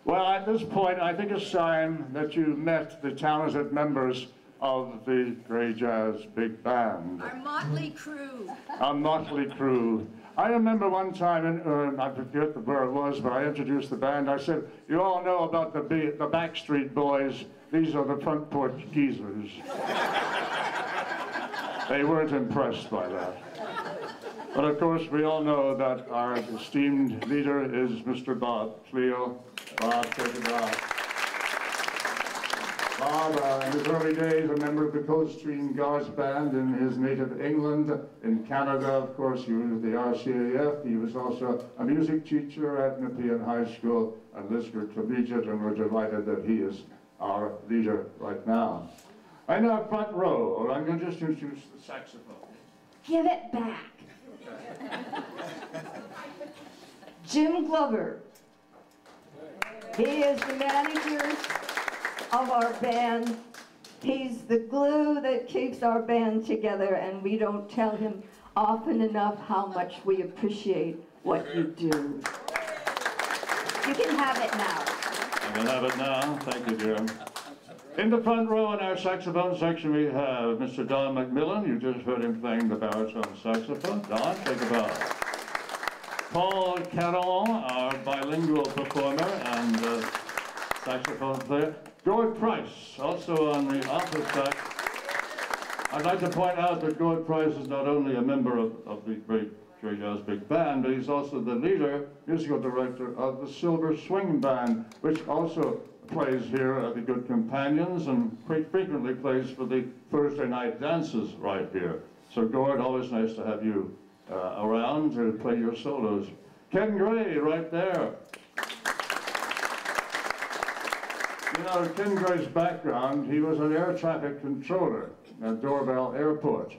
Well, at this point, I think it's time that you met the talented members of the Grey Jazz Big Band. Our motley crew. Our motley crew. I remember one time, I forget where it was, but I introduced the band. I said, you all know about the Backstreet Boys. These are the front porch geezers. They weren't impressed by that. But of course, we all know that our esteemed leader is Mr. Bob Cleo. Bob, take it off. Bob, in his early days, a member of the Coldstream Guards Band in his native England. In Canada, of course, he was with the RCAF. He was also a music teacher at Nepean High School and Lisgar Collegiate, and we're delighted that he is our leader right now. In our front row, I'm going to just introduce the saxophone. Give it back. Jim Glover. He is the manager of our band. He's the glue that keeps our band together, and we don't tell him often enough how much we appreciate what you do. You can have it now. I can have it now. Thank you, Jim. In the front row in our saxophone section, we have Mr. Don McMillan. You just heard him playing the baritone saxophone. Don, take a bow. Paul Caron, our bilingual performer and saxophone player. Gord Price, also on the alto sax. I'd like to point out that Gord Price is not only a member of the great Grey Jazz Big Band, but he's also the leader, musical director of the Silver Swing Band, which also plays here at the Good Companions and quite frequently plays for the Thursday night dances right here. So Gord, always nice to have you around to play your solos. Ken Gray, right there. You know, Ken Gray's background, he was an air traffic controller at Dorval Airport.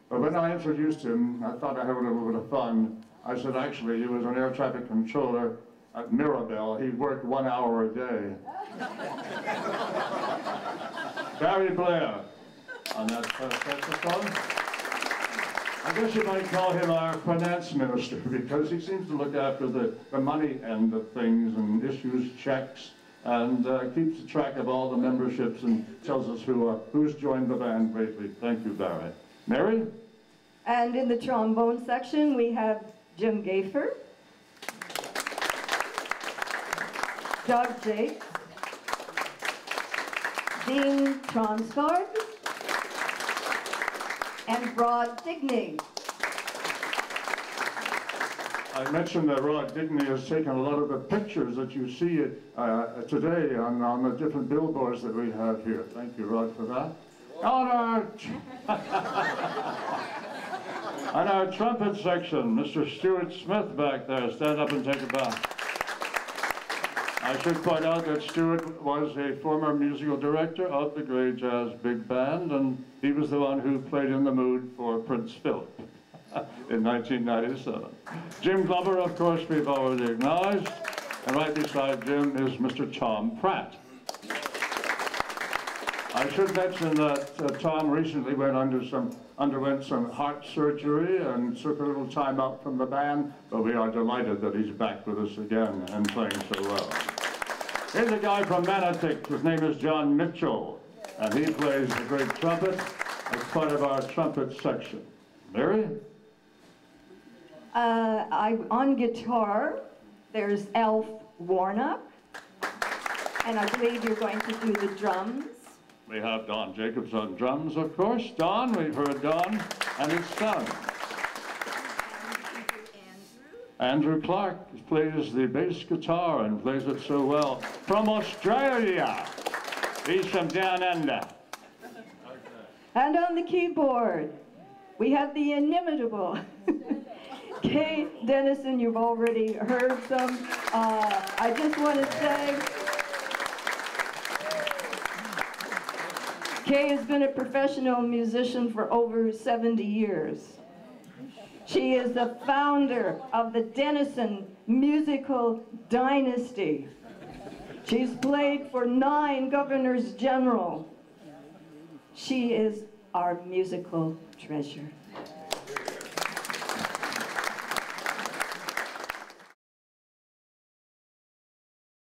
But when I introduced him, I thought I had a little bit of fun. I said, actually, he was an air traffic controller at Mirabel. He worked 1 hour a day. Barry Blair on that saxophone. I guess you might call him our finance minister because he seems to look after the money end of things and issues checks and keeps track of all the memberships and tells us who's joined the band lately. Thank you, Barry. Mary? And in the trombone section, we have Jim Gafer, Doug Jakes, Dean Tronsgaard, and Rod Digney. I mentioned that Rod Digney has taken a lot of the pictures that you see today on the different billboards that we have here. Thank you, Rod, for that. On our trumpet section, Mr. Stuart Smith back there. Stand up and take a bow. I should point out that Stuart was a former musical director of the Grey Jazz Big Band, and he was the one who played In the Mood for Prince Philip in 1997. Jim Glover, of course, we've already acknowledged, and right beside Jim is Mr. Tom Pratt. I should mention that Tom recently underwent some heart surgery and took a little time out from the band, but we are delighted that he's back with us again and playing so well. Here's a guy from Manotick. His name is John Mitchell, and he plays the great trumpet as part of our trumpet section. Mary? On guitar, there's Alf Warnock, and I believe you're going to do the drums. We have Don Jacobs on drums, of course. Don, we've heard Don, and his son. Andrew Clark plays the bass guitar and plays it so well. From Australia, he's from down under. And on the keyboard, we have the inimitable Kay Dennison. You've already heard some. I just want to say, Kay has been a professional musician for over 70 years. She is the founder of the Dennison Musical Dynasty. She's played for 9 governors general. She is our musical treasure.